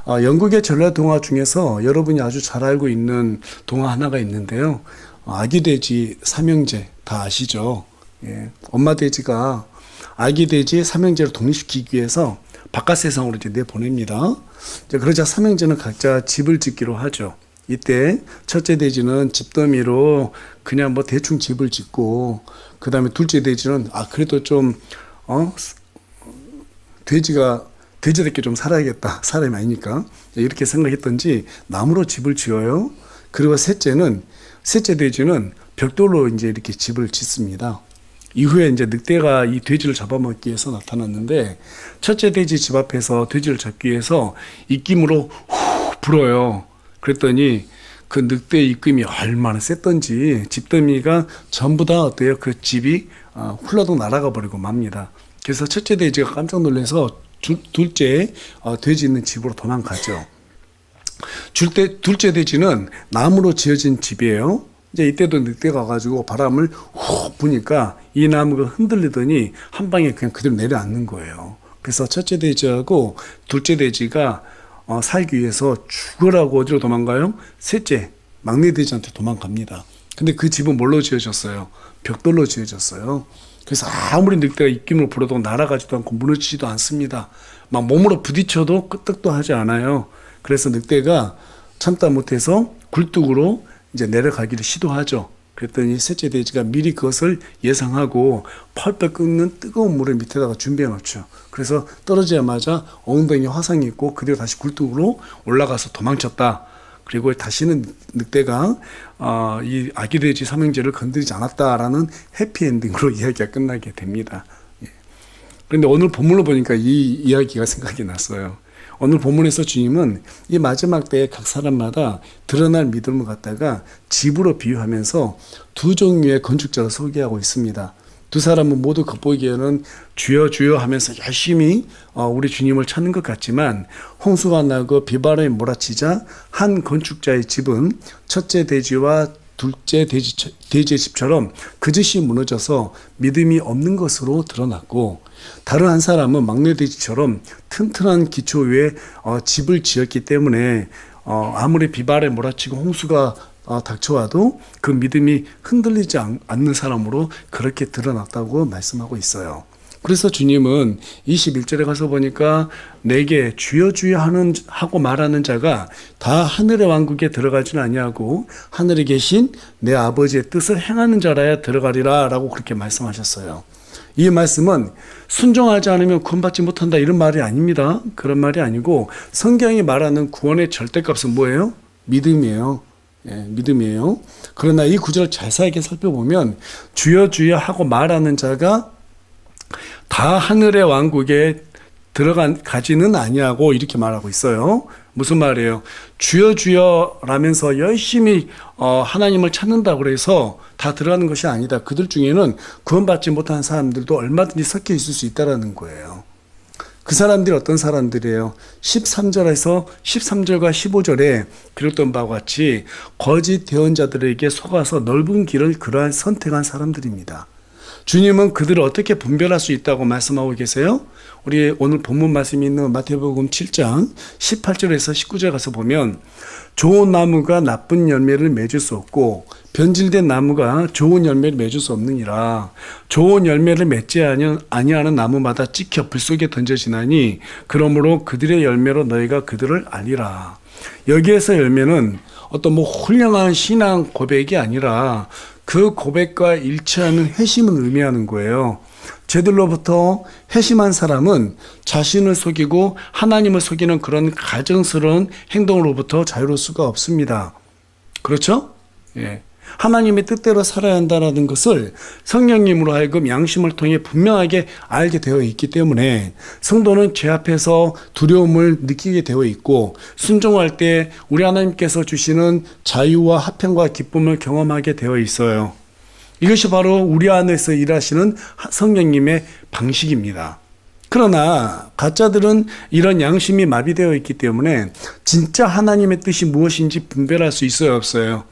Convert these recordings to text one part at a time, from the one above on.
영국의 전래 동화 중에서 여러분이 아주 잘 알고 있는 동화 하나가 있는데요. 아기 돼지 삼형제 다 아시죠? 예. 엄마 돼지가 아기 돼지 삼형제를 독립시키기 위해서 바깥 세상으로 이제 내보냅니다. 이제 그러자 삼형제는 각자 집을 짓기로 하죠. 이때 첫째 돼지는 집더미로 그냥 뭐 대충 집을 짓고, 그 다음에 둘째 돼지는 그래도 좀 돼지답게 좀 살아야겠다, 사람이 아니니까 이렇게 생각했던지 나무로 집을 지어요. 그리고 셋째 돼지는 벽돌로 이제 이렇게 집을 짓습니다. 이후에 이제 늑대가 이 돼지를 잡아먹기 위해서 나타났는데, 첫째 돼지 집 앞에서 돼지를 잡기 위해서 입김으로 후 불어요. 그랬더니 그 늑대의 입김이 얼마나 셌던지 집더미가 전부 다 어때요? 그 집이 훌러덩 날아가 버리고 맙니다. 그래서 첫째 돼지가 깜짝 놀라서 둘째 돼지 있는 집으로 도망가죠. 둘째 돼지는 나무로 지어진 집이에요. 이제 이때도 늑대가 가지고 바람을 훅 부니까 이 나무가 흔들리더니 한 방에 그냥 그대로 내려앉는 거예요. 그래서 첫째 돼지하고 둘째 돼지가 살기 위해서 죽으라고 어디로 도망가요? 셋째 막내 돼지한테 도망갑니다. 근데 그 집은 뭘로 지어졌어요? 벽돌로 지어졌어요. 그래서 아무리 늑대가 입김을 불어도 날아가지도 않고 무너지지도 않습니다. 막 몸으로 부딪혀도 끄떡도 하지 않아요. 그래서 늑대가 참다 못해서 굴뚝으로 이제 내려가기를 시도하죠. 그랬더니 셋째 돼지가 미리 그것을 예상하고 펄펄 끓는 뜨거운 물을 밑에다가 준비해 놓죠. 그래서 떨어지자마자 엉덩이에 화상이 있고 그대로 다시 굴뚝으로 올라가서 도망쳤다. 그리고 다시는 늑대가 이 아기 돼지 삼형제를 건드리지 않았다라는 해피엔딩으로 이야기가 끝나게 됩니다. 그런데 오늘 본문을 보니까 이 이야기가 생각이 났어요. 오늘 본문에서 주님은 이 마지막 때에 각 사람마다 드러날 믿음을 갖다가 집으로 비유하면서 두 종류의 건축자를 소개하고 있습니다. 두 사람은 모두 겉보기에는 주여 주여 하면서 열심히 우리 주님을 찾는 것 같지만, 홍수가 나고 비바람이 몰아치자 한 건축자의 집은 첫째 돼지와 둘째 돼지의 집처럼 그 집이 무너져서 믿음이 없는 것으로 드러났고, 다른 한 사람은 막내 돼지처럼 튼튼한 기초 위에 집을 지었기 때문에 아무리 비바람에 몰아치고 홍수가 닥쳐와도 그 믿음이 흔들리지 않는 사람으로 그렇게 드러났다고 말씀하고 있어요. 그래서 주님은 21절에 가서 보니까 내게 주여 주여 하고 말하는 자가 다 하늘의 왕국에 들어가지는 아니하고 하늘에 계신 내 아버지의 뜻을 행하는 자라야 들어가리라 라고 그렇게 말씀하셨어요. 이 말씀은 순종하지 않으면 구원받지 못한다 이런 말이 아닙니다. 그런 말이 아니고 성경이 말하는 구원의 절대값은 뭐예요? 믿음이에요. 믿음이에요. 그러나 이 구절을 자세하게 살펴보면 주여 주여 하고 말하는 자가 다 하늘의 왕국에 들어가지는 아니하고 이렇게 말하고 있어요. 무슨 말이에요? 주여 주여 라면서 열심히 하나님을 찾는다고 그래서 다 들어가는 것이 아니다. 그들 중에는 구원받지 못한 사람들도 얼마든지 섞여 있을 수 있다는 거예요. 그 사람들이 어떤 사람들이에요? 13절과 15절에 기록된 바와 같이 거짓 대언자들에게 속아서 넓은 길을 그러한 선택한 사람들입니다. 주님은 그들을 어떻게 분별할 수 있다고 말씀하고 계세요? 우리 오늘 본문 말씀이 있는 마태복음 7장 18절에서 19절 가서 보면, 좋은 나무가 나쁜 열매를 맺을 수 없고 변질된 나무가 좋은 열매를 맺을 수 없느니라. 좋은 열매를 맺지 아니하는 나무마다 찍혀 불 속에 던져지나니 그러므로 그들의 열매로 너희가 그들을 알리라. 여기에서 열매는 어떤 훌륭한 신앙 고백이 아니라 그 고백과 일치하는 회심을 의미하는 거예요. 쟤들로부터 회심한 사람은 자신을 속이고 하나님을 속이는 그런 가증스러운 행동으로부터 자유로울 수가 없습니다. 그렇죠? 예. 하나님의 뜻대로 살아야 한다는 것을 성령님으로 하여금 양심을 통해 분명하게 알게 되어 있기 때문에 성도는 죄 앞에서 두려움을 느끼게 되어 있고, 순종할 때 우리 하나님께서 주시는 자유와 화평과 기쁨을 경험하게 되어 있어요. 이것이 바로 우리 안에서 일하시는 성령님의 방식입니다. 그러나 가짜들은 이런 양심이 마비되어 있기 때문에 진짜 하나님의 뜻이 무엇인지 분별할 수 있어요, 없어요?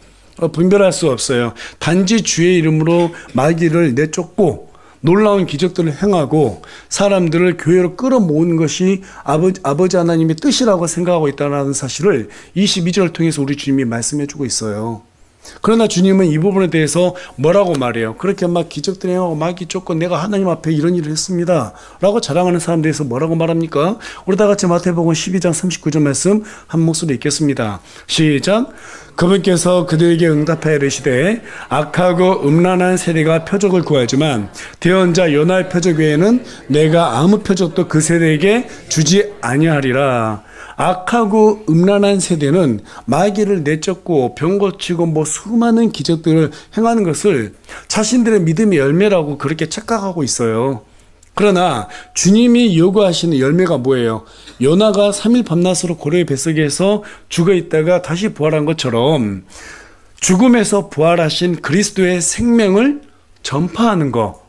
분별할 수 없어요. 단지 주의 이름으로 마귀를 내쫓고 놀라운 기적들을 행하고 사람들을 교회로 끌어모으는 것이 아버지 하나님의 뜻이라고 생각하고 있다는 사실을 22절을 통해서 우리 주님이 말씀해 주고 있어요. 그러나 주님은 이 부분에 대해서 뭐라고 말해요? 그렇게 막 기적들 행하고 마귀 쫓고 내가 하나님 앞에 이런 일을 했습니다 라고 자랑하는 사람들에 대해서 뭐라고 말합니까? 우리 다 같이 마태복음 12장 39절 말씀 한 목소리 읽겠습니다. 시작. 그분께서 그들에게 응답하여 이르시되 악하고 음란한 세대가 표적을 구하지만 대언자 요나의 표적 외에는 내가 아무 표적도 그 세대에게 주지 아니하리라. 악하고 음란한 세대는 마귀를 내쫓고 병 고치고 수많은 기적들을 행하는 것을 자신들의 믿음의 열매라고 그렇게 착각하고 있어요. 그러나 주님이 요구하시는 열매가 뭐예요? 요나가 3일 밤낮으로 고래의 뱃속에서 죽어 있다가 다시 부활한 것처럼 죽음에서 부활하신 그리스도의 생명을 전파하는 것.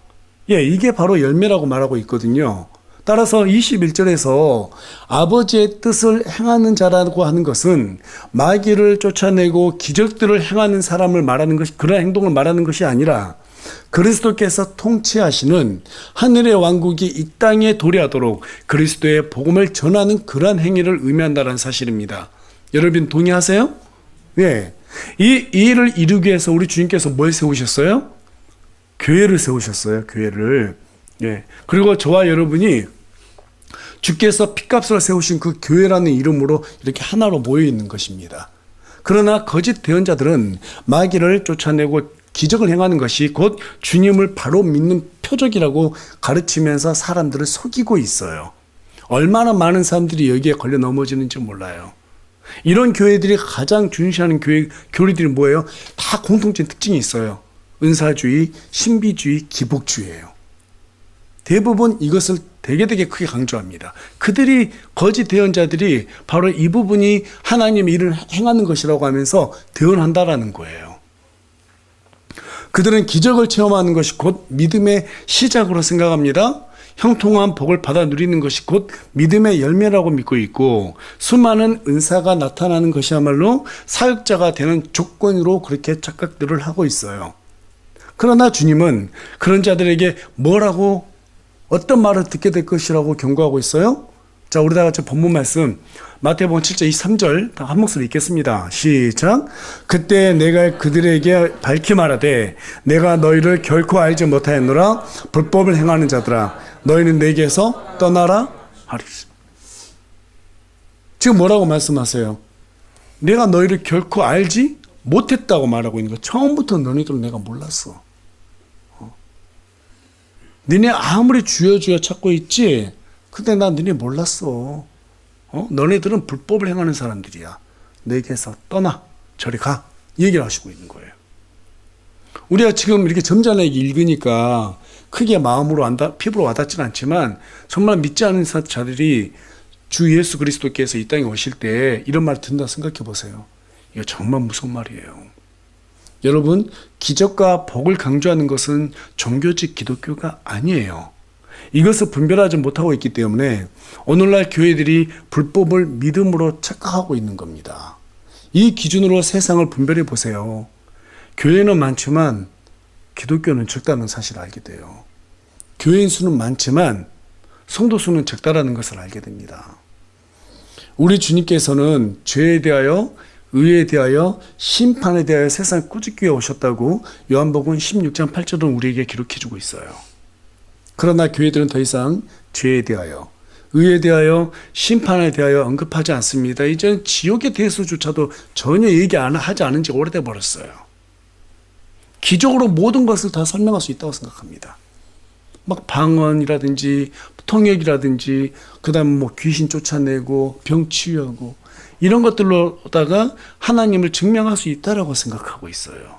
이게 바로 열매라고 말하고 있거든요. 따라서 21절에서 아버지의 뜻을 행하는 자라고 하는 것은 마귀를 쫓아내고 기적들을 행하는 사람을 말하는 것이, 그런 행동을 말하는 것이 아니라 그리스도께서 통치하시는 하늘의 왕국이 이 땅에 도래하도록 그리스도의 복음을 전하는 그러한 행위를 의미한다는 사실입니다. 여러분 동의하세요? 네. 이 일을 이루기 위해서 우리 주님께서 뭘 세우셨어요? 교회를 세우셨어요. 교회를. 예. 그리고 저와 여러분이 주께서 핏값으로 세우신 그 교회라는 이름으로 이렇게 하나로 모여 있는 것입니다. 그러나 거짓 대언자들은 마귀를 쫓아내고 기적을 행하는 것이 곧 주님을 바로 믿는 표적이라고 가르치면서 사람들을 속이고 있어요. 얼마나 많은 사람들이 여기에 걸려 넘어지는지 몰라요. 이런 교회들이 가장 중시하는 교리들이 뭐예요? 다 공통적인 특징이 있어요. 은사주의, 신비주의, 기복주의예요. 대부분 이것을 되게 크게 강조합니다. 그들이 거짓 대언자들이 바로 이 부분이 하나님의 일을 행하는 것이라고 하면서 대언한다라는 거예요. 그들은 기적을 체험하는 것이 곧 믿음의 시작으로 생각합니다. 형통한 복을 받아 누리는 것이 곧 믿음의 열매라고 믿고 있고 수많은 은사가 나타나는 것이야말로 사역자가 되는 조건으로 그렇게 착각들을 하고 있어요. 그러나 주님은 그런 자들에게 뭐라고 어떤 말을 듣게 될 것이라고 경고하고 있어요? 자, 우리 다 같이 본문 말씀 마태복음 7장 23절 다 한 목소리 읽겠습니다. 시작. 그때 내가 그들에게 밝히 말하되 내가 너희를 결코 알지 못하였노라. 불법을 행하는 자들아 너희는 내게서 떠나라 하리. 지금 뭐라고 말씀하세요? 내가 너희를 결코 알지 못했다고 말하고 있는 거. 처음부터 너희들은 내가 몰랐어. 너네 아무리 주여 찾고 있지 근데 나 너네 몰랐어. 너네들은 불법을 행하는 사람들이야. 내게서 떠나 저리 가. 이 얘기를 하시고 있는 거예요. 우리가 지금 이렇게 점잖게 읽으니까 크게 마음으로 피부로 와닿지는 않지만 정말 믿지 않은 자들이 주 예수 그리스도께서 이 땅에 오실 때 이런 말 듣는다 생각해 보세요. 이거 정말 무서운 말이에요. 여러분, 기적과 복을 강조하는 것은 종교적 기독교가 아니에요. 이것을 분별하지 못하고 있기 때문에 오늘날 교회들이 불법을 믿음으로 착각하고 있는 겁니다. 이 기준으로 세상을 분별해 보세요. 교회는 많지만 기독교는 적다는 사실을 알게 돼요. 교회인 수는 많지만 성도 수는 적다라는 것을 알게 됩니다. 우리 주님께서는 죄에 대하여 의에 대하여 심판에 대하여 세상에 꾸짖기 위해 오셨다고 요한복음 16장 8절은 우리에게 기록해주고 있어요. 그러나 교회들은 더 이상 죄에 대하여 의에 대하여 심판에 대하여 언급하지 않습니다. 이제는 지옥에 대해서조차도 전혀 하지 않은 지 오래돼 버렸어요. 기적으로 모든 것을 다 설명할 수 있다고 생각합니다. 막 방언이라든지 통역이라든지 그다음 귀신 쫓아내고 병 치유하고 이런 것들로다가 하나님을 증명할 수 있다라고 생각하고 있어요.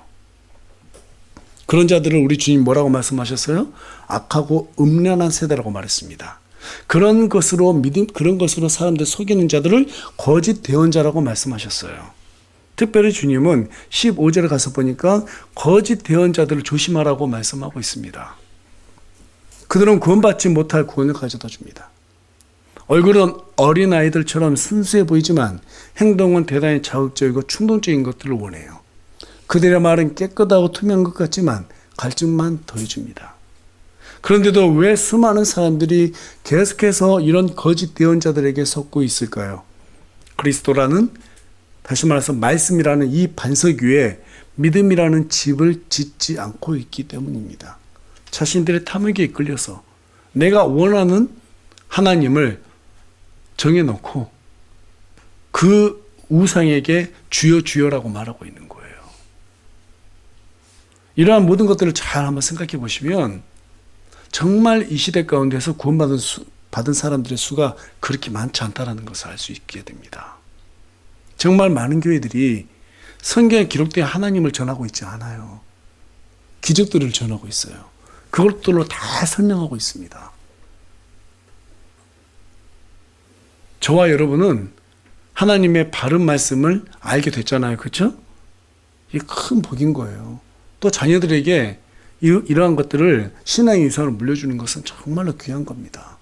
그런 자들을 우리 주님 뭐라고 말씀하셨어요? 악하고 음란한 세대라고 말했습니다. 그런 것으로 사람들 속이는 자들을 거짓 대언자라고 말씀하셨어요. 특별히 주님은 15절에 가서 보니까 거짓 대언자들을 조심하라고 말씀하고 있습니다. 그들은 구원받지 못할 구원을 가져다 줍니다. 얼굴은 어린아이들처럼 순수해 보이지만 행동은 대단히 자극적이고 충동적인 것들을 원해요. 그들의 말은 깨끗하고 투명한 것 같지만 갈증만 더해줍니다. 그런데도 왜 수많은 사람들이 계속해서 이런 거짓 대언자들에게 속고 있을까요? 그리스도라는, 다시 말해서 말씀이라는 이 반석 위에 믿음이라는 집을 짓지 않고 있기 때문입니다. 자신들의 탐욕에 이끌려서 내가 원하는 하나님을 정해놓고 그 우상에게 주여 주여라고 말하고 있는 거예요. 이러한 모든 것들을 잘 한번 생각해 보시면 정말 이 시대 가운데서 받은 사람들의 수가 그렇게 많지 않다는 것을 알 수 있게 됩니다. 정말 많은 교회들이 성경에 기록된 하나님을 전하고 있지 않아요. 기적들을 전하고 있어요. 그것들로 다 설명하고 있습니다. 저와 여러분은 하나님의 바른 말씀을 알게 됐잖아요. 그렇죠? 이게 큰 복인 거예요. 또 자녀들에게 이러한 것들을 신앙의 유산을 물려주는 것은 정말로 귀한 겁니다.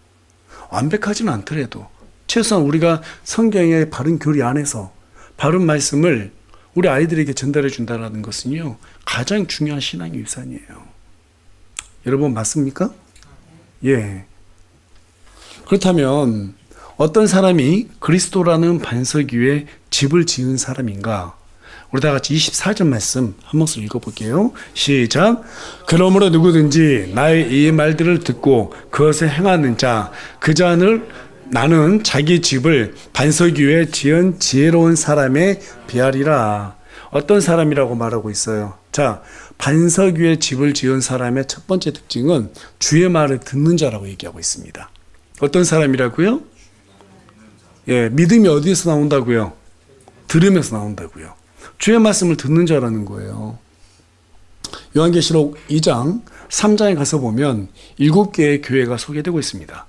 완벽하지는 않더라도 최소한 우리가 성경의 바른 교리 안에서 바른 말씀을 우리 아이들에게 전달해 준다는 것은요, 가장 중요한 신앙의 유산이에요. 여러분 맞습니까? 예. 그렇다면 어떤 사람이 그리스도라는 반석 위에 집을 지은 사람인가? 우리 다 같이 24절 말씀 한 목소리 읽어볼게요. 시작. 그러므로 누구든지 나의 이 말들을 듣고 그것을 행하는 자, 그 자는 나는 자기 집을 반석 위에 지은 지혜로운 사람에 비하리라. 어떤 사람이라고 말하고 있어요? 자, 반석 위에 집을 지은 사람의 첫 번째 특징은 주의 말을 듣는 자라고 얘기하고 있습니다. 어떤 사람이라고요? 예, 믿음이 어디에서 나온다고요? 들으면서 나온다고요. 주의 말씀을 듣는 자라는 거예요. 요한계시록 2장, 3장에 가서 보면 7개의 교회가 소개되고 있습니다.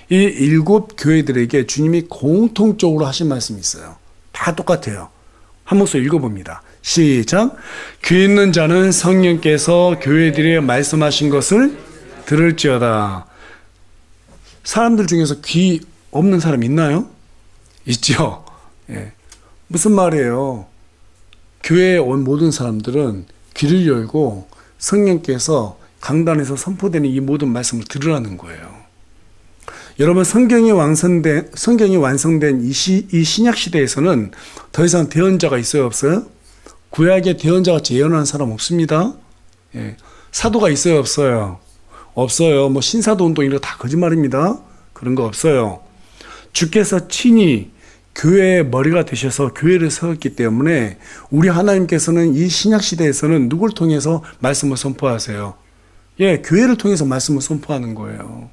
이 7 교회들에게 주님이 공통적으로 하신 말씀이 있어요. 다 똑같아요. 한 목소리 읽어봅니다. 시작. 귀 있는 자는 성령께서 교회들에 말씀하신 것을 들을지어다. 사람들 중에서 귀 없는 사람 있나요? 있죠. 예. 무슨 말이에요? 교회에 온 모든 사람들은 귀를 열고 성령께서 강단에서 선포되는 이 모든 말씀을 들으라는 거예요. 여러분, 성경이 완성된 이 신약 시대에서는 더 이상 대언자가 있어요, 없어요? 구약의 대언자가 예언하는 사람 없습니다. 예. 사도가 있어요, 없어요? 없어요. 뭐 신사도 운동 이런 거 다 거짓말입니다. 그런 거 없어요. 주께서 친히 교회의 머리가 되셔서 교회를 세웠기 때문에 우리 하나님께서는 이 신약 시대에서는 누굴 통해서 말씀을 선포하세요? 예, 교회를 통해서 말씀을 선포하는 거예요.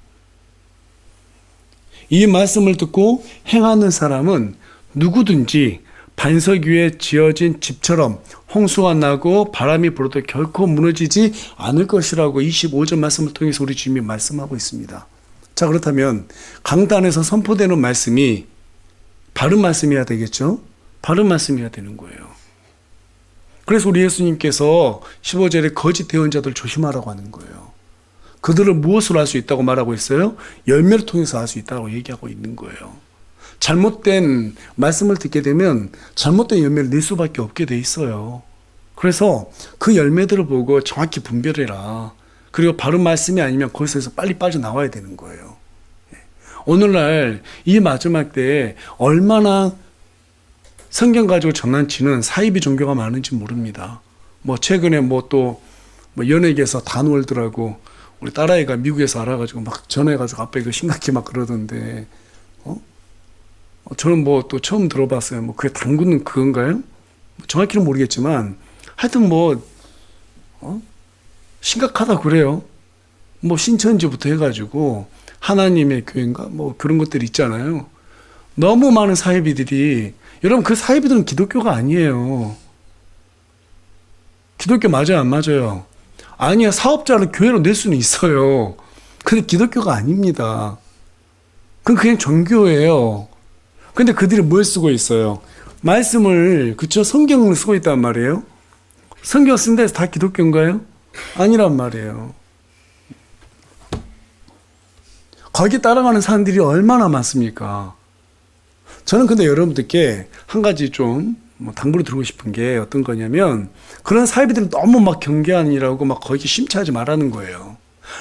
이 말씀을 듣고 행하는 사람은 누구든지 반석 위에 지어진 집처럼 홍수가 나고 바람이 불어도 결코 무너지지 않을 것이라고 25절 말씀을 통해서 우리 주님이 말씀하고 있습니다. 자, 그렇다면 강단에서 선포되는 말씀이 바른 말씀이어야 되겠죠? 바른 말씀이어야 되는 거예요. 그래서 우리 예수님께서 15절에 거짓 대언자들 조심하라고 하는 거예요. 그들을 무엇으로 알 수 있다고 말하고 있어요? 열매를 통해서 알 수 있다고 얘기하고 있는 거예요. 잘못된 말씀을 듣게 되면 잘못된 열매를 낼 수밖에 없게 돼 있어요. 그래서 그 열매들을 보고 정확히 분별해라. 그리고 바른 말씀이 아니면 거기서 빨리 빠져나와야 되는 거예요. 오늘날 이 마지막 때에 얼마나 성경 가지고 장난치는 사이비 종교가 많은지 모릅니다. 뭐 최근에 또 연예계에서 단월드라고 우리 딸아이가 미국에서 알아가지고 막 전화해가지고 아빠 이거 심각해 막 그러던데, 저는 또 처음 들어봤어요. 그게 당구는 그건가요? 정확히는 모르겠지만 하여튼 심각하다 그래요. 신천지부터 해가지고 하나님의 교회인가 그런 것들이 있잖아요. 너무 많은 사이비들이, 여러분 그 사이비들은 기독교가 아니에요. 기독교 맞아요, 안 맞아요? 아니야, 사업자를 교회로 낼 수는 있어요. 근데 기독교가 아닙니다. 그건 그냥 종교예요. 근데 그들이 뭘 쓰고 있어요? 말씀을, 그쵸? 성경을 쓰고 있단 말이에요. 성경 쓴 데서 다 기독교인가요? 아니란 말이에요. 거기 따라가는 사람들이 얼마나 많습니까? 저는 근데 여러분들께 한 가지 좀 당부를 드리고 싶은 게 어떤 거냐면, 그런 사이비들은 너무 경계 아니라고 거기 심취하지 말라는 거예요.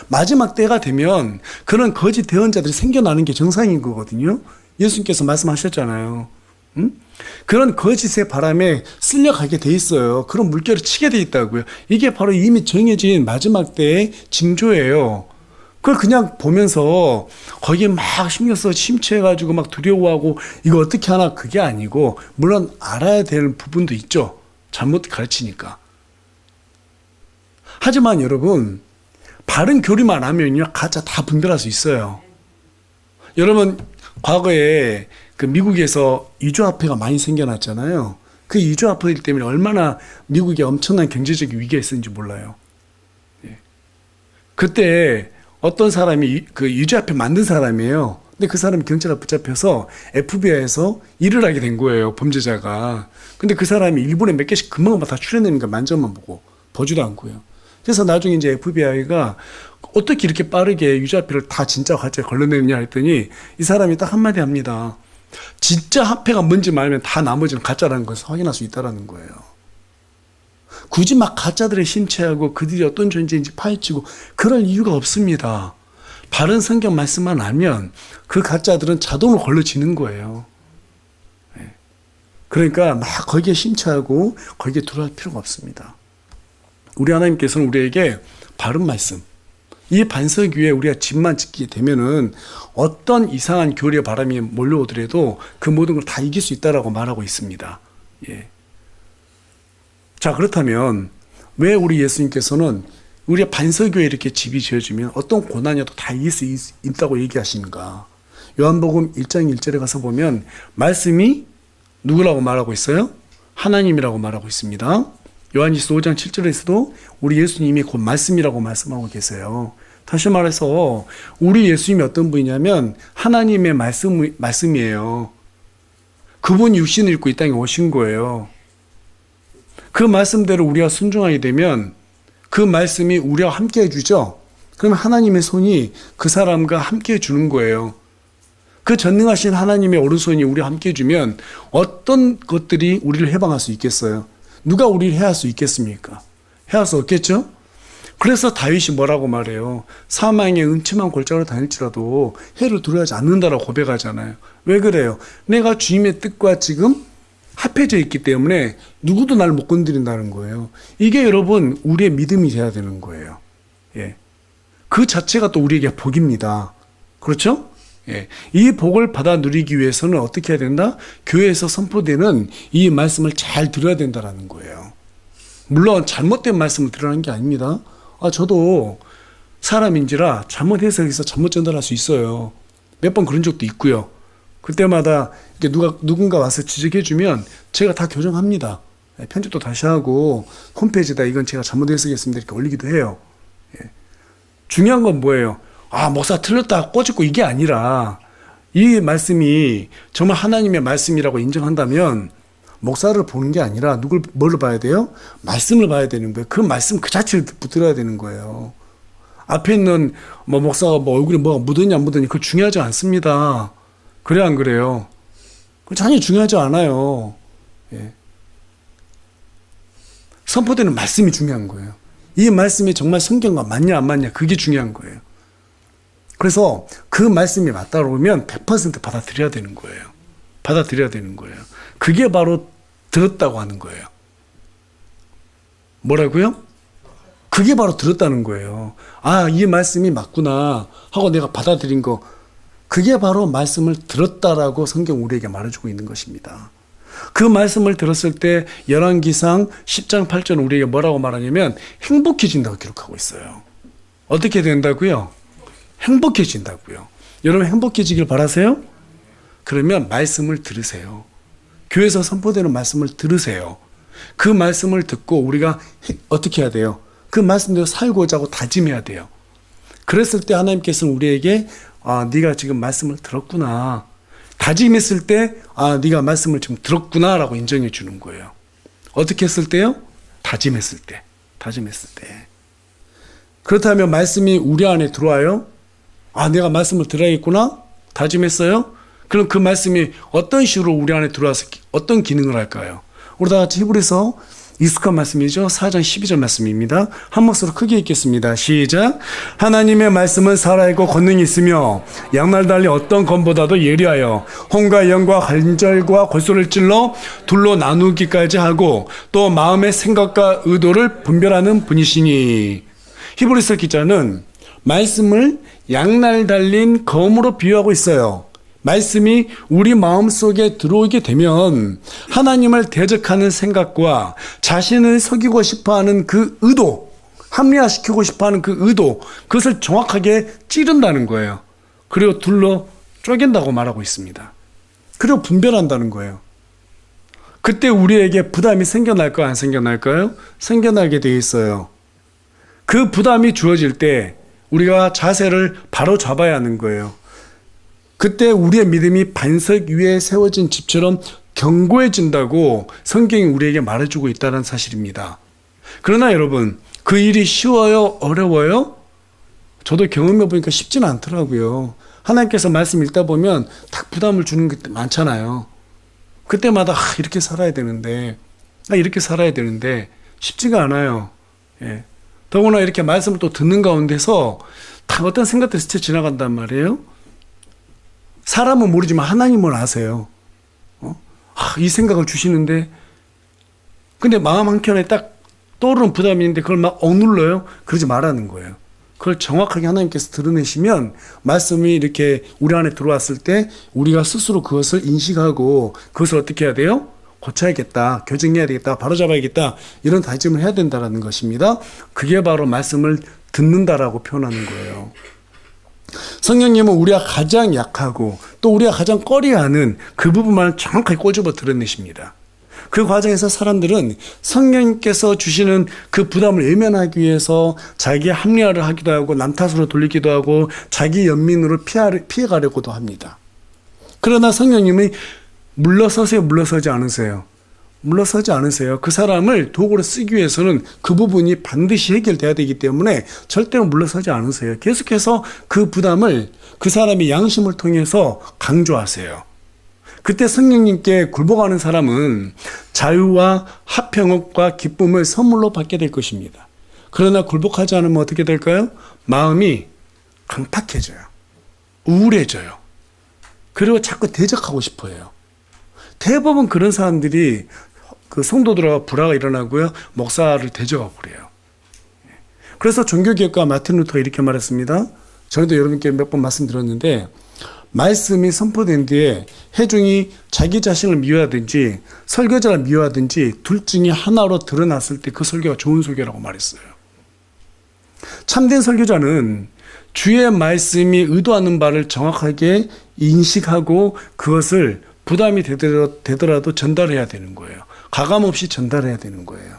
마지막 때가 되면 그런 거짓 대언자들이 생겨나는 게 정상인 거거든요. 예수님께서 말씀하셨잖아요. 응? 그런 거짓의 바람에 쓸려가게 돼 있어요. 그런 물결을 치게 돼 있다고요. 이게 바로 이미 정해진 마지막 때의 징조예요. 그걸 그냥 보면서 거기에 막 신경 써 심취해가지고 막 두려워하고 이거 어떻게 하나 그게 아니고, 물론 알아야 될 부분도 있죠. 잘못 가르치니까. 하지만 여러분, 바른 교리만 하면요, 가짜 다 분별할 수 있어요. 여러분, 과거에 그 미국에서 이주화폐가 많이 생겨났잖아요. 그 이주화폐 때문에 얼마나 미국에 엄청난 경제적인 위기가 있었는지 몰라요. 예. 그때 어떤 사람이 그 이주화폐 만든 사람이에요. 근데 그 사람이 경찰에 붙잡혀서 FBI에서 일을 하게 된 거예요, 범죄자가. 근데 그 사람이 일본에 몇 개씩 금방 다 출연되니까 만져만 보고 보지도 않고요. 그래서 나중에 이제 FBI가 어떻게 이렇게 빠르게 유자표를 다 진짜 가짜에 걸러내느냐 했더니 이 사람이 딱 한마디 합니다. 진짜 화폐가 뭔지 알면 다 나머지는 가짜라는 것을 확인할 수 있다는 거예요. 굳이 막 가짜들에 심취하고 그들이 어떤 존재인지 파헤치고 그럴 이유가 없습니다. 바른 성경 말씀만 알면 그 가짜들은 자동으로 걸러지는 거예요. 그러니까 막 거기에 심취하고 거기에 들어갈 필요가 없습니다. 우리 하나님께서는 우리에게 바른 말씀, 이 반석 위에 우리가 집만 짓게 되면은 어떤 이상한 교리의 바람이 몰려오더라도 그 모든 걸 다 이길 수 있다라고 말하고 있습니다. 예. 자, 그렇다면 왜 우리 예수님께서는 우리의 반석 위에 이렇게 집이 지어지면 어떤 고난이어도 다 이길 수 있다고 얘기하시는가? 요한복음 1장 1절에 가서 보면 말씀이 누구라고 말하고 있어요? 하나님이라고 말하고 있습니다. 요한일서 5장 7절에서도 우리 예수님이 곧 말씀이라고 말씀하고 계세요. 다시 말해서 우리 예수님이 어떤 분이냐면 하나님의 말씀이에요. 그분이 육신을 입고 이 땅에 오신 거예요. 그 말씀대로 우리가 순종하게 되면 그 말씀이 우리와 함께 해주죠. 그러면 하나님의 손이 그 사람과 함께 해주는 거예요. 그 전능하신 하나님의 오른손이 우리와 함께 해주면 어떤 것들이 우리를 해방할 수 있겠어요? 누가 우리를 해할 수 있겠습니까? 해할 수 없겠죠? 그래서 다윗이 뭐라고 말해요? 사망의 음침한 골짜기로 다닐지라도 해를 두려워하지 않는다라고 고백하잖아요. 왜 그래요? 내가 주님의 뜻과 지금 합해져 있기 때문에 누구도 날 못 건드린다는 거예요. 이게 여러분 우리의 믿음이 돼야 되는 거예요. 예. 그 자체가 또 우리에게 복입니다. 그렇죠? 예. 이 복을 받아 누리기 위해서는 어떻게 해야 된다? 교회에서 선포되는 이 말씀을 잘 들어야 된다는 거예요. 물론 잘못된 말씀을 들으라는 게 아닙니다. 저도 사람인지라 잘못 해석해서 잘못 전달할 수 있어요. 몇 번 그런 적도 있고요. 그때마다 누군가 와서 지적해주면 제가 다 교정합니다. 편집도 다시 하고 홈페이지에다 이건 제가 잘못 해석했습니다 이렇게 올리기도 해요. 예. 중요한 건 뭐예요? 목사 틀렸다 꼬집고 이게 아니라 이 말씀이 정말 하나님의 말씀이라고 인정한다면 목사를 보는 게 아니라 뭘로 봐야 돼요? 말씀을 봐야 되는 거예요. 그 말씀 그 자체를 붙들어야 되는 거예요. 앞에 있는 목사가 얼굴에 뭐가 묻었냐 안 묻었냐 그거 중요하지 않습니다. 그래 안 그래요? 전혀 중요하지 않아요. 예. 선포되는 말씀이 중요한 거예요. 이 말씀이 정말 성경과 맞냐 안 맞냐 그게 중요한 거예요. 그래서 그 말씀이 맞다고 보면 100% 받아들여야 되는 거예요. 받아들여야 되는 거예요. 그게 바로 들었다고 하는 거예요. 뭐라고요? 그게 바로 들었다는 거예요. 이 말씀이 맞구나 하고 내가 받아들인 거, 그게 바로 말씀을 들었다라고 성경 우리에게 말해주고 있는 것입니다. 그 말씀을 들었을 때 열왕기상 10장 8절 우리에게 뭐라고 말하냐면 행복해진다고 기록하고 있어요. 어떻게 된다고요? 행복해진다고요. 여러분 행복해지길 바라세요? 그러면 말씀을 들으세요. 교회에서 선포되는 말씀을 들으세요. 그 말씀을 듣고 우리가 어떻게 해야 돼요? 그 말씀대로 살고자 하고 다짐해야 돼요. 그랬을 때 하나님께서는 우리에게 네가 지금 말씀을 들었구나. 다짐했을 때 네가 말씀을 지금 들었구나 라고 인정해 주는 거예요. 어떻게 했을 때요? 다짐했을 때. 그렇다면 말씀이 우리 안에 들어와요? 내가 말씀을 들어야겠구나? 다짐했어요? 그럼 그 말씀이 어떤 식으로 우리 안에 들어와서 어떤 기능을 할까요? 우리 다 같이 히브리서 익숙한 말씀이죠. 4장 12절 말씀입니다. 한 목소리로 크게 읽겠습니다. 시작. 하나님의 말씀은 살아있고 권능이 있으며 양날 달리 어떤 검보다도 예리하여 혼과 영과 관절과 골수를 찔러 둘로 나누기까지 하고 또 마음의 생각과 의도를 분별하는 분이시니. 히브리서 기자는 말씀을 양날 달린 검으로 비유하고 있어요. 말씀이 우리 마음속에 들어오게 되면 하나님을 대적하는 생각과 자신을 속이고 싶어하는 그 의도, 합리화시키고 싶어하는 그 의도, 그것을 정확하게 찌른다는 거예요. 그리고 둘로 쪼갠다고 말하고 있습니다. 그리고 분별한다는 거예요. 그때 우리에게 부담이 생겨날까요? 안 생겨날까요? 생겨나게 되어 있어요. 그 부담이 주어질 때 우리가 자세를 바로 잡아야 하는 거예요. 그때 우리의 믿음이 반석 위에 세워진 집처럼 견고해진다고 성경이 우리에게 말해주고 있다는 사실입니다. 그러나 여러분, 그 일이 쉬워요? 어려워요? 저도 경험해 보니까 쉽지는 않더라고요. 하나님께서 말씀 읽다 보면 딱 부담을 주는 게 많잖아요. 그때마다 이렇게 살아야 되는데, 이렇게 살아야 되는데 쉽지가 않아요. 예. 더구나 이렇게 말씀을 또 듣는 가운데서 다 어떤 생각들이 스쳐 지나간단 말이에요. 사람은 모르지만 하나님은 아세요. 이 생각을 주시는데, 근데 마음 한켠에 딱 떠오르는 부담이 있는데 그걸 막 억눌러요? 그러지 말라는 거예요. 그걸 정확하게 하나님께서 드러내시면 말씀이 이렇게 우리 안에 들어왔을 때 우리가 스스로 그것을 인식하고 그것을 어떻게 해야 돼요? 고쳐야겠다, 교정해야 되겠다, 바로잡아야겠다, 이런 다짐을 해야 된다는 것입니다. 그게 바로 말씀을 듣는다라고 표현하는 거예요. 성령님은 우리가 가장 약하고 또 우리가 가장 꺼려하는 그 부분만 정확하게 꼬집어 드러내십니다. 그 과정에서 사람들은 성령님께서 주시는 그 부담을 외면하기 위해서 자기 합리화를 하기도 하고 남 탓으로 돌리기도 하고 자기 연민으로 피해가려고도 합니다. 그러나 성령님이 물러서세요, 물러서지 않으세요? 물러서지 않으세요. 그 사람을 도구로 쓰기 위해서는 그 부분이 반드시 해결돼야 되기 때문에 절대로 물러서지 않으세요. 계속해서 그 부담을 그 사람의 양심을 통해서 강조하세요. 그때 성령님께 굴복하는 사람은 자유와 화평과 기쁨을 선물로 받게 될 것입니다. 그러나 굴복하지 않으면 어떻게 될까요? 마음이 강팍해져요. 우울해져요. 그리고 자꾸 대적하고 싶어 해요. 대부분 그런 사람들이 그 성도들과 불화가 일어나고요, 목사를 대적하고 그래요. 그래서 종교개혁가 마틴 루터가 이렇게 말했습니다. 저희도 여러분께 몇 번 말씀드렸는데, 말씀이 선포된 뒤에 회중이 자기 자신을 미워하든지 설교자를 미워하든지 둘 중에 하나로 드러났을 때 그 설교가 좋은 설교라고 말했어요. 참된 설교자는 주의 말씀이 의도하는 바를 정확하게 인식하고 그것을 부담이 되더라도 전달해야 되는 거예요. 가감없이 전달해야 되는 거예요.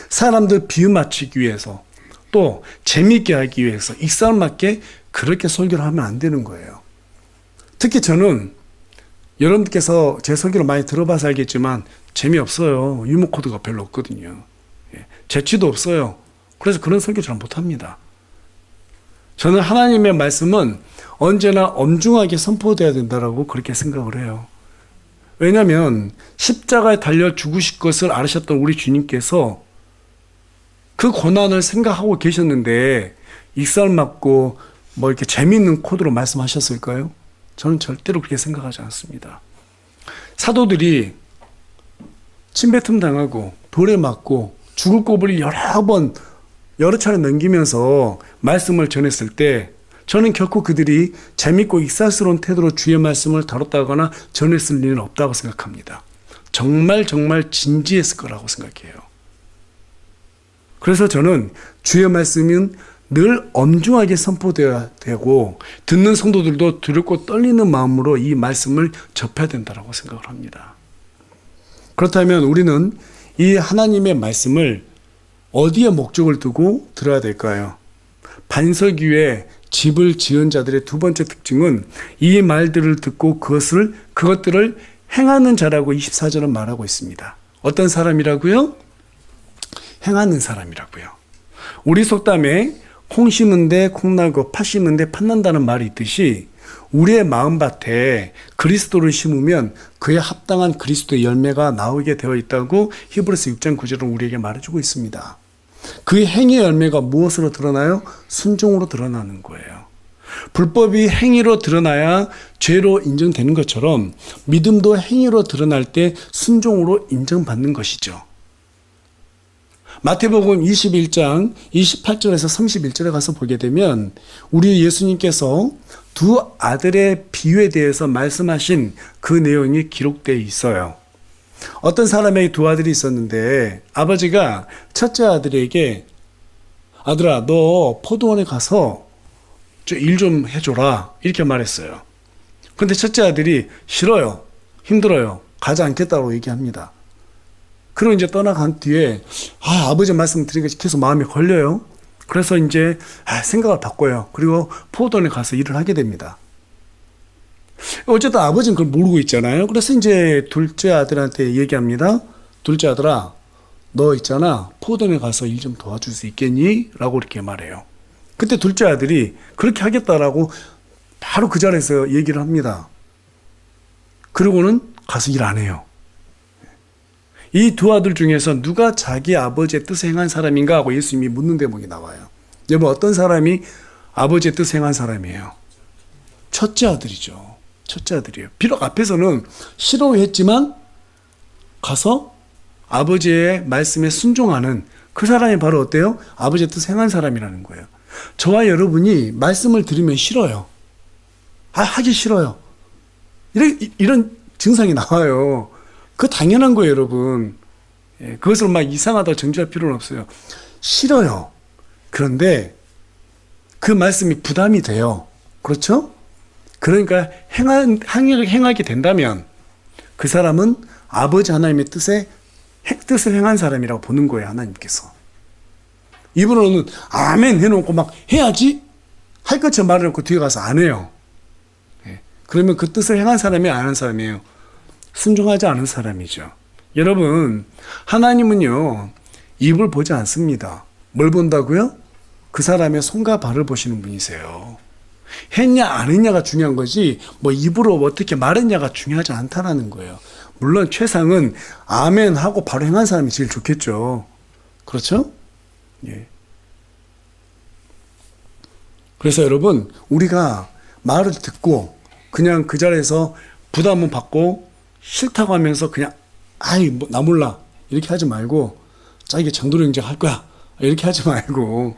사람들 비유 맞추기 위해서 또 재미있게 하기 위해서 익살맞게 그렇게 설교를 하면 안 되는 거예요. 특히 저는 여러분들께서 제 설교를 많이 들어봐서 알겠지만 재미없어요. 유머 코드가 별로 없거든요. 재치도 없어요. 그래서 그런 설교 잘 못합니다. 저는 하나님의 말씀은 언제나 엄중하게 선포돼야 된다고 그렇게 생각을 해요. 왜냐하면 십자가에 달려 죽으실 것을 알으셨던 우리 주님께서 그 고난을 생각하고 계셨는데 익살맞고 뭐 이렇게 재미있는 코드로 말씀하셨을까요? 저는 절대로 그렇게 생각하지 않습니다. 사도들이 침뱉음 당하고 돌에 맞고 죽을 고비를 여러 차례 넘기면서 말씀을 전했을 때 저는 결코 그들이 재밌고 익살스러운 태도로 주의 말씀을 다뤘다거나 전했을 일은 없다고 생각합니다. 정말 진지했을 거라고 생각해요. 그래서 저는 주의 말씀은 늘 엄중하게 선포되어야 되고 듣는 성도들도 두렵고 떨리는 마음으로 이 말씀을 접해야 된다고 생각을 합니다. 그렇다면 우리는 이 하나님의 말씀을 어디에 목적을 두고 들어야 될까요? 반석 위에 집을 지은 자들의 두 번째 특징은 이 말들을 듣고 그것들을 행하는 자라고 24절은 말하고 있습니다. 어떤 사람이라고요? 행하는 사람이라고요. 우리 속담에 콩 심은데 콩 나고 팥 심은데 팥 난다는 말이 있듯이 우리의 마음밭에 그리스도를 심으면 그에 합당한 그리스도의 열매가 나오게 되어 있다고 히브리서 6장 9절은 우리에게 말해주고 있습니다. 그 행위의 열매가 무엇으로 드러나요? 순종으로 드러나는 거예요. 불법이 행위로 드러나야 죄로 인정되는 것처럼 믿음도 행위로 드러날 때 순종으로 인정받는 것이죠. 마태복음 21장 28절에서 31절에 가서 보게 되면 우리 예수님께서 두 아들의 비유에 대해서 말씀하신 그 내용이 기록되어 있어요. 어떤 사람에게 두 아들이 있었는데 아버지가 첫째 아들에게 아들아 너 포도원에 가서 일 좀 해줘라 이렇게 말했어요. 근데 첫째 아들이 싫어요. 힘들어요. 가지 않겠다고 얘기합니다. 그리고 이제 떠나간 뒤에 아버지 말씀 드리니까 계속 마음이 걸려요. 그래서 이제 생각을 바꿔요. 그리고 포도원에 가서 일을 하게 됩니다. 어쨌든 아버지는 그걸 모르고 있잖아요. 그래서 이제 둘째 아들한테 얘기합니다. 둘째 아들아, 너 있잖아. 포도원에 가서 일 좀 도와줄 수 있겠니? 라고 이렇게 말해요. 그때 둘째 아들이 그렇게 하겠다라고 바로 그 자리에서 얘기를 합니다. 그러고는 가서 일 안 해요. 이 두 아들 중에서 누가 자기 아버지의 뜻을 행한 사람인가 하고 예수님이 묻는 대목이 나와요. 여러분 어떤 사람이 아버지의 뜻을 행한 사람이에요? 첫째 아들이죠. 첫째 아들이에요. 비록 앞에서는 싫어했지만 가서 아버지의 말씀에 순종하는 그 사람이 바로 어때요? 아버지의 뜻을 행한 사람이라는 거예요. 저와 여러분이 말씀을 들으면 싫어요. 하기 싫어요. 이런 증상이 나와요. 그거 당연한 거예요, 여러분. 그것을 막 이상하다고 정죄할 필요는 없어요. 싫어요. 그런데 그 말씀이 부담이 돼요. 그렇죠? 그러니까 행하게 된다면 그 사람은 아버지 하나님의 뜻을 행한 사람이라고 보는 거예요, 하나님께서. 이분은 아멘 해놓고 막 해야지? 할 것처럼 말해놓고 뒤에 가서 안 해요. 그러면 그 뜻을 행한 사람이 안 한 사람이에요. 순종하지 않은 사람이죠. 여러분, 하나님은요, 입을 보지 않습니다. 뭘 본다고요? 그 사람의 손과 발을 보시는 분이세요. 했냐 안 했냐가 중요한 거지 뭐 입으로 어떻게 말했냐가 중요하지 않다라는 거예요. 물론 최상은 아멘 하고 바로 행한 사람이 제일 좋겠죠. 그렇죠? 예. 그래서 여러분 우리가 말을 듣고 그냥 그 자리에서 부담은 받고 싫다고 하면서 그냥 뭐 나 몰라 이렇게 하지 말고 자기 장도령 이제 할 거야 이렇게 하지 말고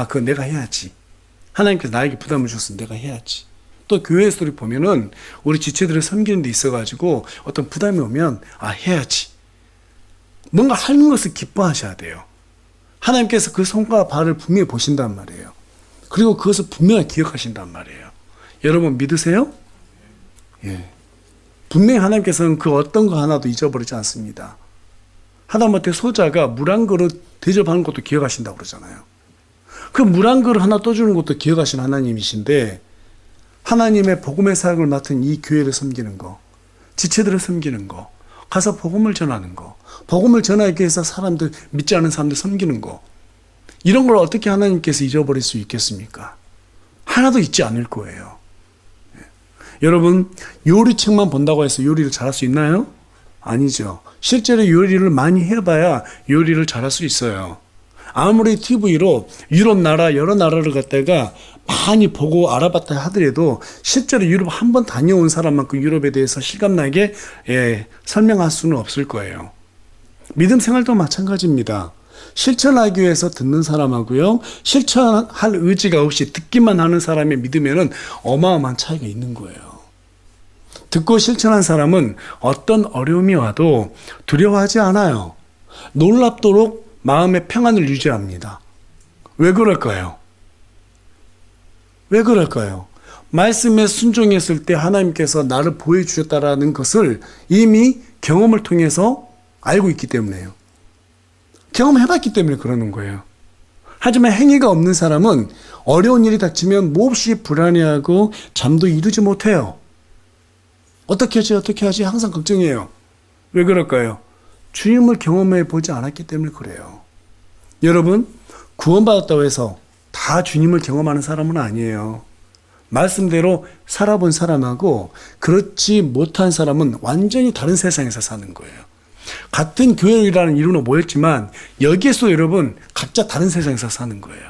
그거 내가 해야지. 하나님께서 나에게 부담을 주셨으면 내가 해야지. 또 교회에서 보면은 우리 지체들을 섬기는 데 있어가지고 어떤 부담이 오면 해야지. 뭔가 하는 것을 기뻐하셔야 돼요. 하나님께서 그 손과 발을 분명히 보신단 말이에요. 그리고 그것을 분명히 기억하신단 말이에요. 여러분 믿으세요? 예. 분명히 하나님께서는 그 어떤 거 하나도 잊어버리지 않습니다. 하다못해 소자가 물 한 그릇 대접하는 것도 기억하신다고 그러잖아요. 그 물 한 그릇 하나 떠주는 것도 기억하신 하나님이신데 하나님의 복음의 사역을 맡은 이 교회를 섬기는 거, 지체들을 섬기는 거, 가서 복음을 전하는 거, 복음을 전하기 위해서 사람들, 믿지 않은 사람들 섬기는 거, 이런 걸 어떻게 하나님께서 잊어버릴 수 있겠습니까? 하나도 잊지 않을 거예요. 여러분 요리책만 본다고 해서 요리를 잘할 수 있나요? 아니죠. 실제로 요리를 많이 해봐야 요리를 잘할 수 있어요. 아무리 TV로 유럽 나라 여러 나라를 갖다가 많이 보고 알아봤다 하더라도 실제로 유럽 한 번 다녀온 사람만큼 유럽에 대해서 실감나게 설명할 수는 없을 거예요. 믿음 생활도 마찬가지입니다. 실천하기 위해서 듣는 사람하고요, 실천할 의지가 없이 듣기만 하는 사람의 믿음에는 어마어마한 차이가 있는 거예요. 듣고 실천한 사람은 어떤 어려움이 와도 두려워하지 않아요. 놀랍도록 마음의 평안을 유지합니다. 왜 그럴까요? 왜 그럴까요? 말씀에 순종했을 때 하나님께서 나를 보여주셨다라는 것을 이미 경험을 통해서 알고 있기 때문에요. 경험해봤기 때문에 그러는 거예요. 하지만 행위가 없는 사람은 어려운 일이 닥치면 몹시 불안해하고 잠도 이루지 못해요. 어떻게 하지? 항상 걱정해요. 왜 그럴까요? 주님을 경험해 보지 않았기 때문에 그래요. 여러분, 구원받았다고 해서 다 주님을 경험하는 사람은 아니에요. 말씀대로 살아본 사람하고 그렇지 못한 사람은 완전히 다른 세상에서 사는 거예요. 같은 교회라는 이름으로 모였지만 여기에서 여러분 각자 다른 세상에서 사는 거예요.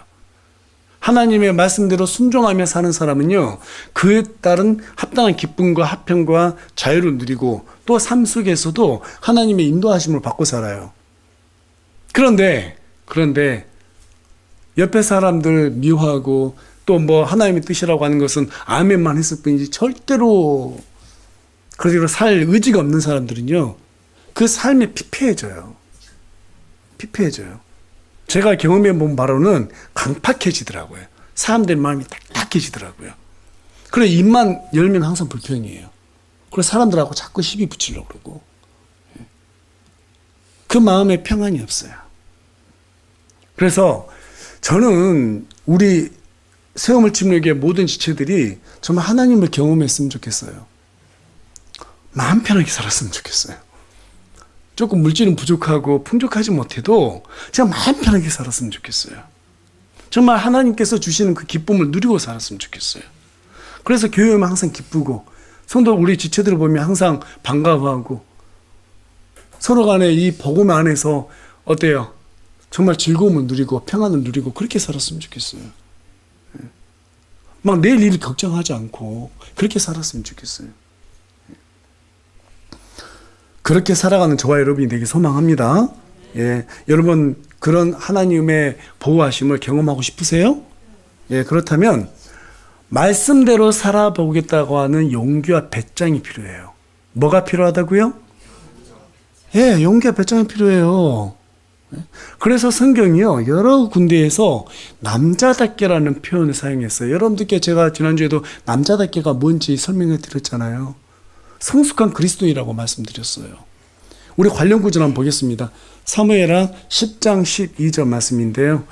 하나님의 말씀대로 순종하며 사는 사람은요, 그에 따른 합당한 기쁨과 화평과 자유를 누리고 또 삶 속에서도 하나님의 인도하심을 받고 살아요. 그런데 옆에 사람들 미워하고 또 뭐 하나님의 뜻이라고 하는 것은 아멘만 했을 뿐이지 절대로 그대로 살 의지가 없는 사람들은요, 그 삶이 피폐해져요. 제가 경험해 본 바로는 강팍해지더라고요. 사람들 마음이 딱딱해지더라고요. 그래 입만 열면 항상 불평이에요. 그래서 사람들하고 자꾸 시비 붙이려고 그러고 그 마음에 평안이 없어요. 그래서 저는 우리 새우물 침례교회 모든 지체들이 정말 하나님을 경험했으면 좋겠어요. 마음 편하게 살았으면 좋겠어요. 조금 물질은 부족하고 풍족하지 못해도 제가 마음 편하게 살았으면 좋겠어요. 정말 하나님께서 주시는 그 기쁨을 누리고 살았으면 좋겠어요. 그래서 교회 오면 항상 기쁘고 성도 우리 지체들을 보면 항상 반가워하고 서로 간에 이 복음 안에서 어때요? 정말 즐거움을 누리고 평안을 누리고 그렇게 살았으면 좋겠어요. 막 내일 일을 걱정하지 않고 그렇게 살았으면 좋겠어요. 그렇게 살아가는 저와 여러분이 되길 소망합니다. 예, 여러분 그런 하나님의 보호하심을 경험하고 싶으세요? 예, 그렇다면 말씀대로 살아보겠다고 하는 용기와 배짱이 필요해요. 뭐가 필요하다고요? 예, 용기와 배짱이 필요해요. 그래서 성경이요, 여러 군데에서 남자답게라는 표현을 사용했어요. 여러분들께 제가 지난주에도 남자답게가 뭔지 설명해 드렸잖아요. 성숙한 그리스도인이라고 말씀드렸어요. 우리 관련 구절 한번 보겠습니다. 사무엘하 10장 12절 말씀인데요.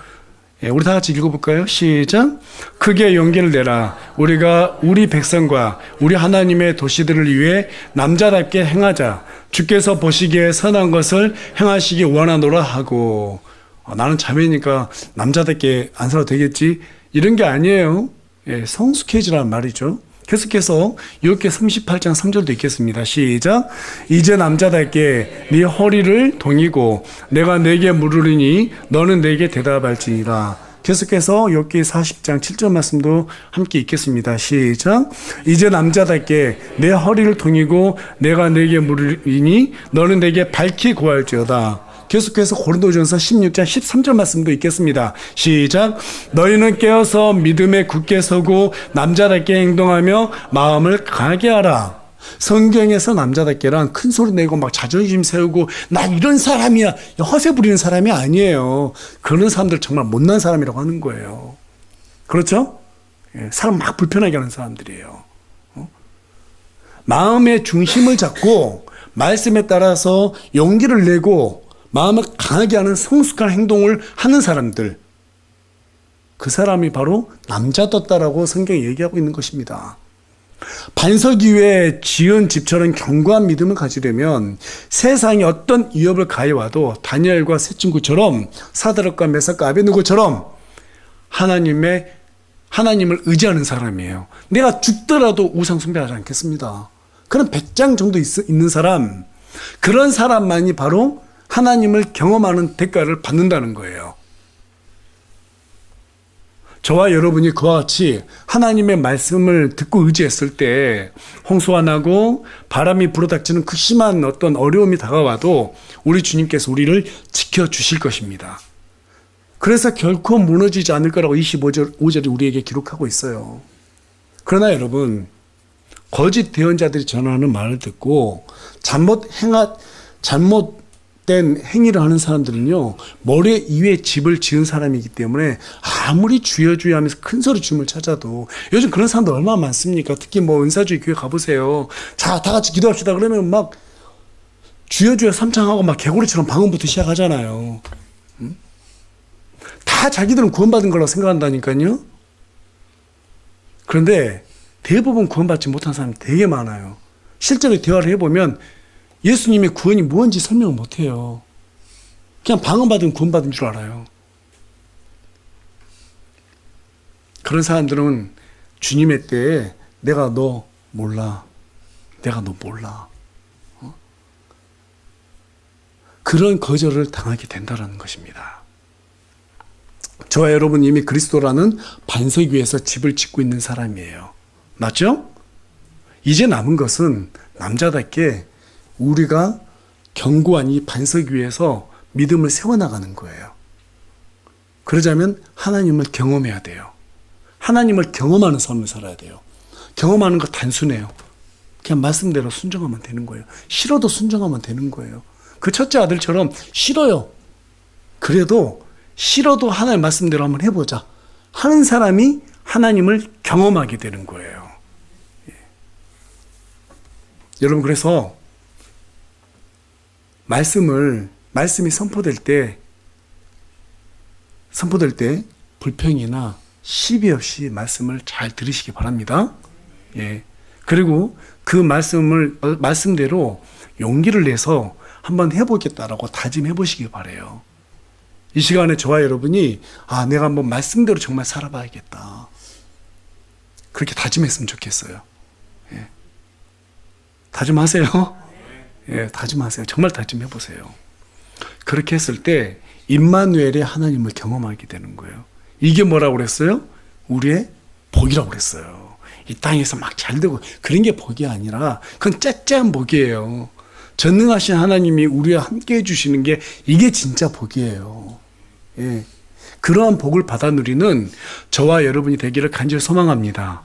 예, 우리 다 같이 읽어볼까요? 시작. 크게 용기를 내라. 우리가 우리 백성과 우리 하나님의 도시들을 위해 남자답게 행하자. 주께서 보시기에 선한 것을 행하시기 원하노라 하고. 나는 자매니까 남자답게 안 살아도 되겠지, 이런 게 아니에요. 예, 성숙해지란 말이죠. 계속해서 욥기 38장 3절도 읽겠습니다. 시작. 이제 남자답게 네 허리를 동이고 내가 내게 물으리니 너는 내게 대답할지니라. 계속해서 욥기 40장 7절 말씀도 함께 읽겠습니다. 시작. 이제 남자답게 내 허리를 동이고 내가 내게 물으리니 너는 내게 밝히 구할지어다. 계속해서 고린도전서 16장 13절 말씀도 읽겠습니다. 시작. 너희는 깨어서 믿음에 굳게 서고 남자답게 행동하며 마음을 강하게 하라. 성경에서 남자답게란 큰 소리 내고 막 자존심 세우고 나 이런 사람이야, 허세 부리는 사람이 아니에요. 그런 사람들 정말 못난 사람이라고 하는 거예요. 그렇죠? 사람 막 불편하게 하는 사람들이에요. 마음의 중심을 잡고 말씀에 따라서 용기를 내고 마음을 강하게 하는 성숙한 행동을 하는 사람들, 그 사람이 바로 남자답다라고 성경이 얘기하고 있는 것입니다. 반석 위에 지은 집처럼 견고한 믿음을 가지려면 세상에 어떤 위협을 가해와도 다니엘과 세 친구처럼 사드락과 메삭과 아베느고처럼 하나님을 의지하는 사람이에요. 내가 죽더라도 우상 숭배하지 않겠습니다. 그런 배짱 정도 있는 사람, 그런 사람만이 바로 하나님을 경험하는 대가를 받는다는 거예요. 저와 여러분이 그와 같이 하나님의 말씀을 듣고 의지했을 때 홍수가 나고 바람이 불어닥치는 그 심한 어떤 어려움이 다가와도 우리 주님께서 우리를 지켜주실 것입니다. 그래서 결코 무너지지 않을 거라고 25절이 우리에게 기록하고 있어요. 그러나 여러분, 거짓 대언자들이 전하는 말을 듣고 잘못된 행위를 하는 사람들은요, 모래 위에 집을 지은 사람이기 때문에 아무리 주여 주여 하면서 큰 소리 주님을 찾아도, 요즘 그런 사람들 얼마나 많습니까? 특히 뭐 은사주의 교회 가보세요. 자, 다 같이 기도합시다 그러면 막 주여 주여 삼창하고 막 개구리처럼 방언부터 시작하잖아요. 다 자기들은 구원받은 걸로 생각한다니까요. 그런데 대부분 구원받지 못한 사람이 되게 많아요. 실제로 대화를 해보면 예수님의 구원이 뭔지 설명을 못해요. 그냥 방언받은 구원받은 줄 알아요. 그런 사람들은 주님의 때에 내가 너 몰라. 내가 너 몰라. 그런 거절을 당하게 된다는 것입니다. 저와 여러분 이미 그리스도라는 반석 위에서 집을 짓고 있는 사람이에요. 맞죠? 이제 남은 것은 남자답게 우리가 견고한 이 반석 위에서 믿음을 세워나가는 거예요. 그러자면 하나님을 경험해야 돼요. 하나님을 경험하는 삶을 살아야 돼요. 경험하는 거 단순해요. 그냥 말씀대로 순종하면 되는 거예요. 싫어도 순종하면 되는 거예요. 그 첫째 아들처럼 싫어요. 그래도 싫어도 하나님 말씀대로 한번 해보자 하는 사람이 하나님을 경험하게 되는 거예요. 예. 여러분 그래서 말씀이 선포될 때 불평이나 시비 없이 말씀을 잘 들으시기 바랍니다. 예. 그리고 그 말씀대로 용기를 내서 한번 해보겠다라고 다짐해 보시기 바라요. 이 시간에 저와 여러분이 내가 한번 말씀대로 정말 살아봐야겠다. 그렇게 다짐했으면 좋겠어요. 예. 다짐하세요. 예, 다짐하세요. 정말 다짐해 보세요. 그렇게 했을 때 임마누엘의 하나님을 경험하게 되는 거예요. 이게 뭐라고 그랬어요? 우리의 복이라고 그랬어요. 이 땅에서 막 잘되고 그런 게 복이 아니라 그건 째째한 복이에요. 전능하신 하나님이 우리와 함께 해주시는 게 이게 진짜 복이에요. 예. 그러한 복을 받아 누리는 저와 여러분이 되기를 간절히 소망합니다.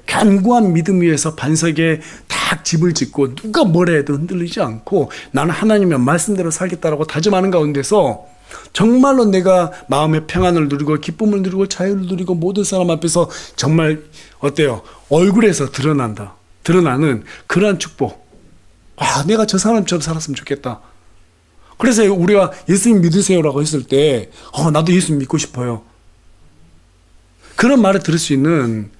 견고한 믿음 위에서 반석에 딱 집을 짓고 누가 뭐라 해도 흔들리지 않고 나는 하나님의 말씀대로 살겠다라고 다짐하는 가운데서 정말로 내가 마음의 평안을 누리고 기쁨을 누리고 자유를 누리고 모든 사람 앞에서 정말 어때요? 얼굴에서 드러나는 그러한 축복. 내가 저 사람처럼 살았으면 좋겠다. 그래서 우리가 예수님 믿으세요라고 했을 때 나도 예수님 믿고 싶어요. 그런 말을 들을 수 있는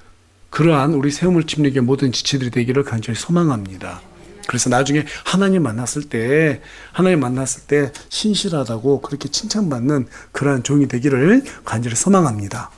그러한 우리 세움을 침략의 모든 지체들이 되기를 간절히 소망합니다. 그래서 나중에 하나님 만났을 때 신실하다고 그렇게 칭찬받는 그러한 종이 되기를 간절히 소망합니다.